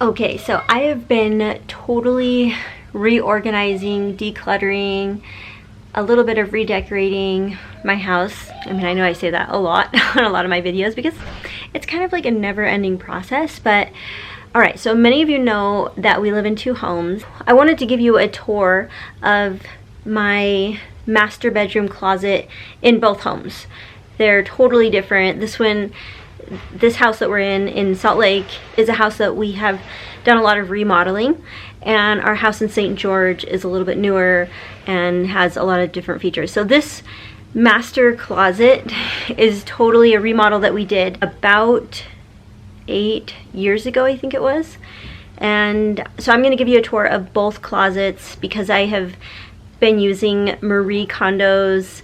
Okay, so I have been totally reorganizing, decluttering, a little bit of redecorating my house. I mean, I know I say that a lot on a lot of my videos because it's kind of like a never-ending process, but all right, so many of you know that we live in 2 homes. I wanted to give you a tour of my master bedroom closet in both homes. They're totally different. This house that we're in Salt Lake is a house that we have done a lot of remodeling, and our house in St. George is a little bit newer and has a lot of different features. So this master closet is totally a remodel that we did about 8 years ago, I think it was. And so I'm going to give you a tour of both closets because I have been using Marie Kondo's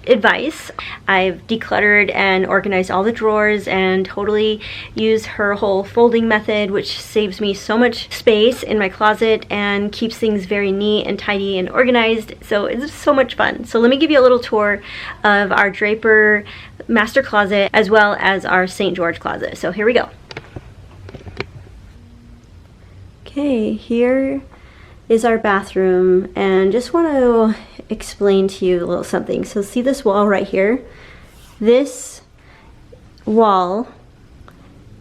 advice. I've decluttered and organized all the drawers and totally use her whole folding method, which saves me so much space in my closet and keeps things very neat and tidy and organized. So it's so much fun. So let me give you a little tour of our Draper master closet as well as our St. George closet. So here we go. Okay, here is our bathroom, and just want to explain to you a little something. So see this wall right here? This wall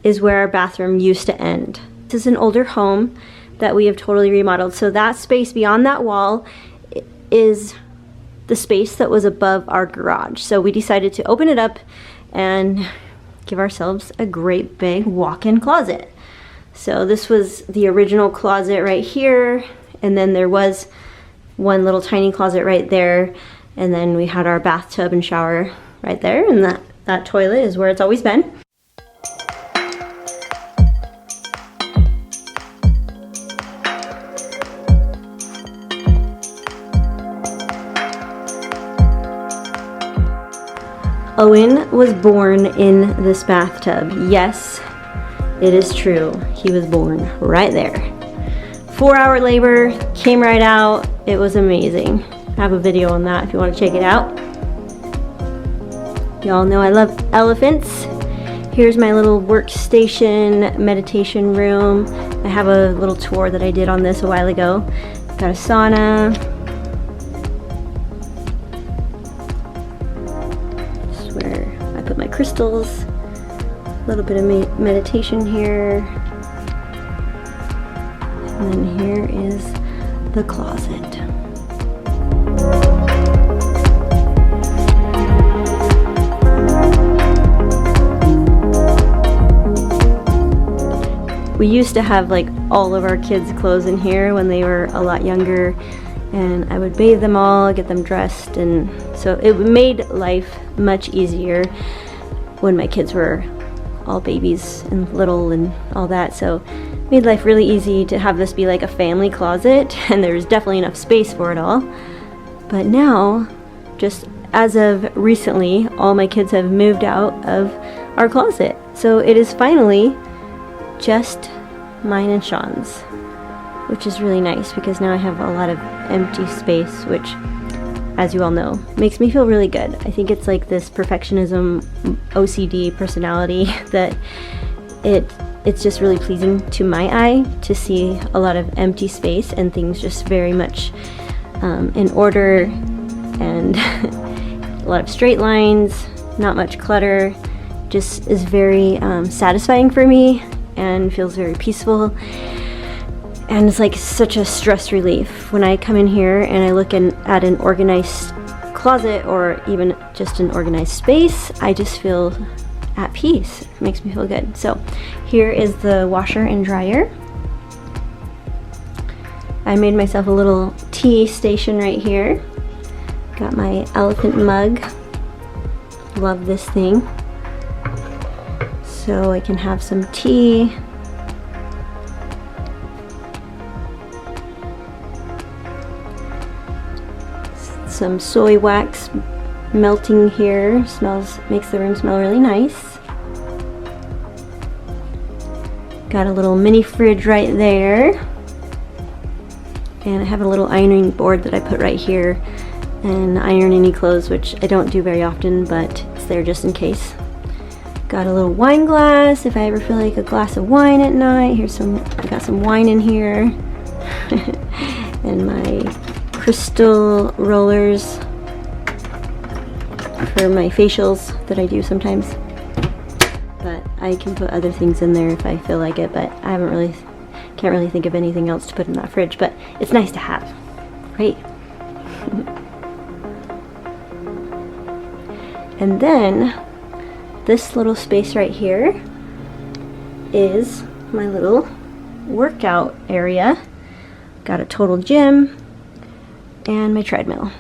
is where our bathroom used to end. This is an older home that we have totally remodeled. So that space beyond that wall is the space that was above our garage. So we decided to open it up and give ourselves a great big walk-in closet. So this was the original closet right here, and then there was one little tiny closet right there, and then we had our bathtub and shower right there, and that toilet is where it's always been. Owen was born in this bathtub. Yes, it is true. He was born right there. 4-hour labor, came right out. It was amazing. I have a video on that if you want to check it out. Y'all know I love elephants. Here's my little workstation meditation room. I have a little tour that I did on this a while ago. Got a sauna. This is where I put my crystals. A little bit of meditation here. And then here is the closet. We used to have like all of our kids' clothes in here when they were a lot younger, and I would bathe them all, get them dressed, and so it made life much easier when my kids were all babies and little and all that. So made life really easy to have this be like a family closet, and there's definitely enough space for it all. But now, just as of recently, all my kids have moved out of our closet. So it is finally just mine and Sean's, which is really nice because now I have a lot of empty space, which, as you all know, makes me feel really good. I think it's like this perfectionism, OCD personality that it's just really pleasing to my eye to see a lot of empty space and things just very much in order, and a lot of straight lines, not much clutter. Just is very satisfying for me and feels very peaceful, and it's like such a stress relief when I come in here and I look at an organized closet or even just an organized space. I just feel at peace. It makes me feel good. So here is the washer and dryer. I made myself a little tea station right here. Got my elephant mug. Love this thing. So I can have some tea. Some soy wax melting here. Makes the room smell really nice. Got a little mini fridge right there. And I have a little ironing board that I put right here and iron any clothes, which I don't do very often, but it's there just in case. Got a little wine glass if I ever feel like a glass of wine at night. Here's some, I got some wine in here. And my crystal rollers for my facials that I do sometimes. But I can put other things in there if I feel like it, but I can't really think of anything else to put in that fridge, but it's nice to have, right? And then this little space right here is my little workout area. Got a total gym and my treadmill.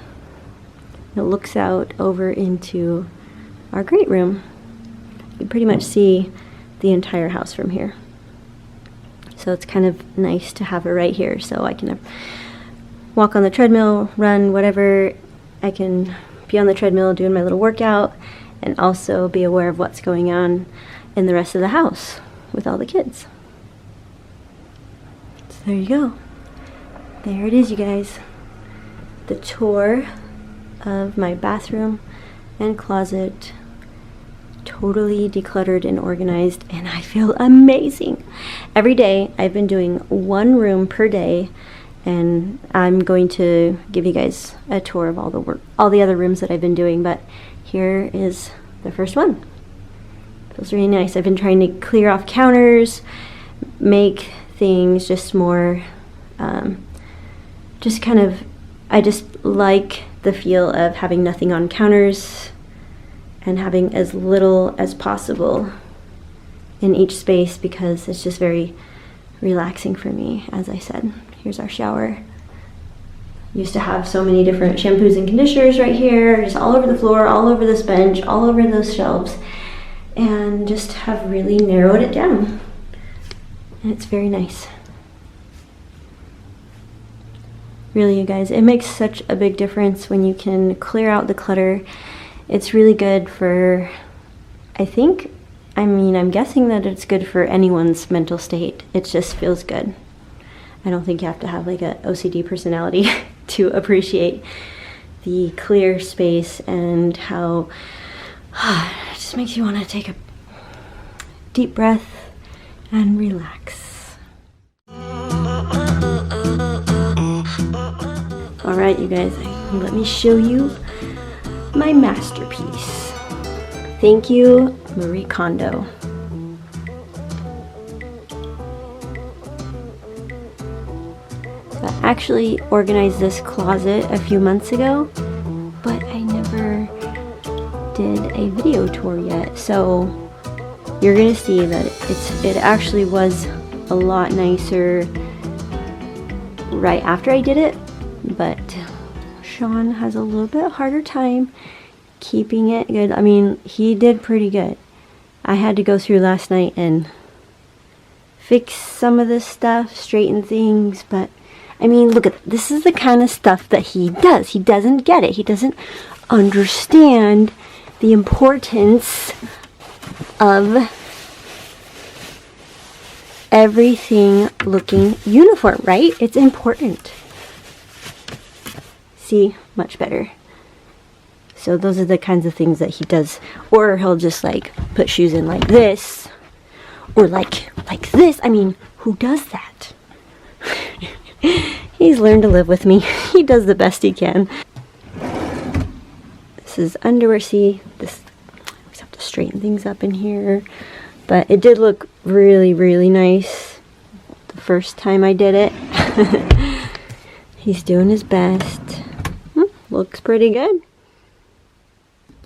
It looks out over into our great room. You can pretty much see the entire house from here. So it's kind of nice to have it right here, so I can walk on the treadmill, run, whatever. I can be on the treadmill doing my little workout and also be aware of what's going on in the rest of the house with all the kids. So there you go. There it is, you guys. The tour of my bathroom and closet, totally decluttered and organized, and I feel amazing. Every day I've been doing one room per day, and I'm going to give you guys a tour of all the other rooms that I've been doing, but here is the first one. Feels really nice. I've been trying to clear off counters, make things just more just kind of, I just like the feel of having nothing on counters and having as little as possible in each space, because it's just very relaxing for me. As I said, here's our shower. Used to have so many different shampoos and conditioners right here, just all over the floor, all over this bench, all over those shelves, and just have really narrowed it down. And it's very nice. Really, you guys, it makes such a big difference when you can clear out the clutter. It's really good for, I'm guessing that it's good for anyone's mental state. It just feels good. I don't think you have to have like a OCD personality to appreciate the clear space and how it just makes you want to take a deep breath and relax. All right, you guys, let me show you my masterpiece. Thank you, Marie Kondo. So I actually organized this closet a few months ago, but I never did a video tour yet. So you're gonna see that it actually was a lot nicer right after I did it, but Sean has a little bit harder time keeping it good. I mean, he did pretty good. I had to go through last night and fix some of this stuff, straighten things, but I mean, look at this is the kind of stuff that he does. He doesn't get it. He doesn't understand the importance of everything looking uniform, right? It's important. See, much better. So those are the kinds of things that he does. Or he'll just like put shoes in like this, or like this. I mean, who does that? He's learned to live with me. He does the best he can. This is underwear. See, this, I always have to straighten things up in here, but it did look really, really nice the first time I did it. He's doing his best. Looks pretty good.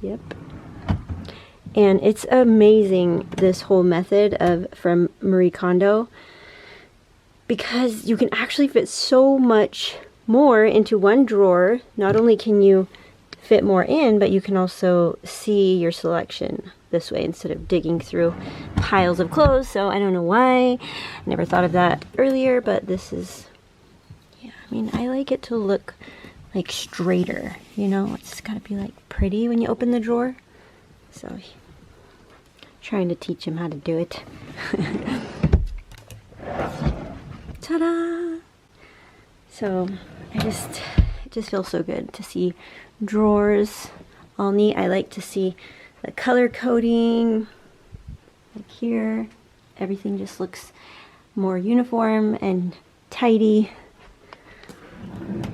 Yep. And it's amazing, this whole method from Marie Kondo, because you can actually fit so much more into one drawer. Not only can you fit more in, but you can also see your selection this way instead of digging through piles of clothes. So I don't know why I never thought of that earlier, but this is, yeah, I mean, I like it to look like straighter, you know. It's got to be like pretty when you open the drawer. So trying to teach him how to do it. Ta-da! So it just feels so good to see drawers all neat. I like to see the color coding. Like here, everything just looks more uniform and tidy.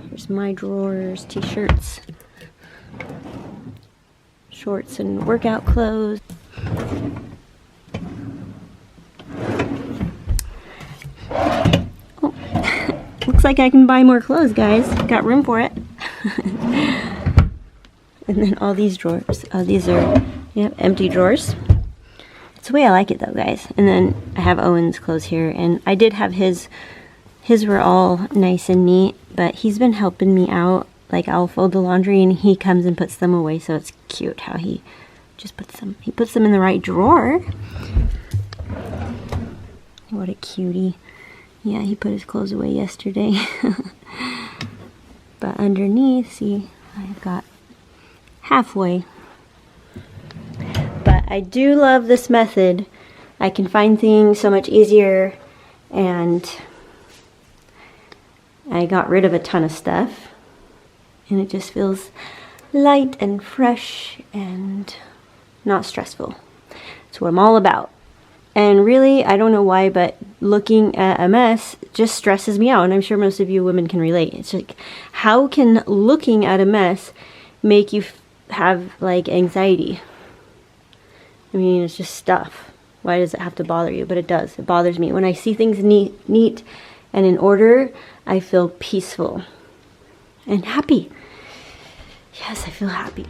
Here's my drawers, t-shirts, shorts and workout clothes. Oh, looks like I can buy more clothes, guys. Got room for it. And then all these drawers. Oh, these are, yep, empty drawers. It's the way I like it though, guys. And then I have Owen's clothes here, and I did have his were all nice and neat, but he's been helping me out. Like, I'll fold the laundry and he comes and puts them away, so it's cute how he just puts them in the right drawer. What a cutie. Yeah, he put his clothes away yesterday. But underneath, see, I've got halfway. But I do love this method. I can find things so much easier, and I got rid of a ton of stuff, and it just feels light and fresh and not stressful. That's what I'm all about. And really, I don't know why, but looking at a mess just stresses me out, and I'm sure most of you women can relate. It's like, how can looking at a mess make you have like anxiety? I mean, it's just stuff. Why does it have to bother you? But it does. It bothers me. When I see things neat and in order, I feel peaceful and happy. Yes, I feel happy.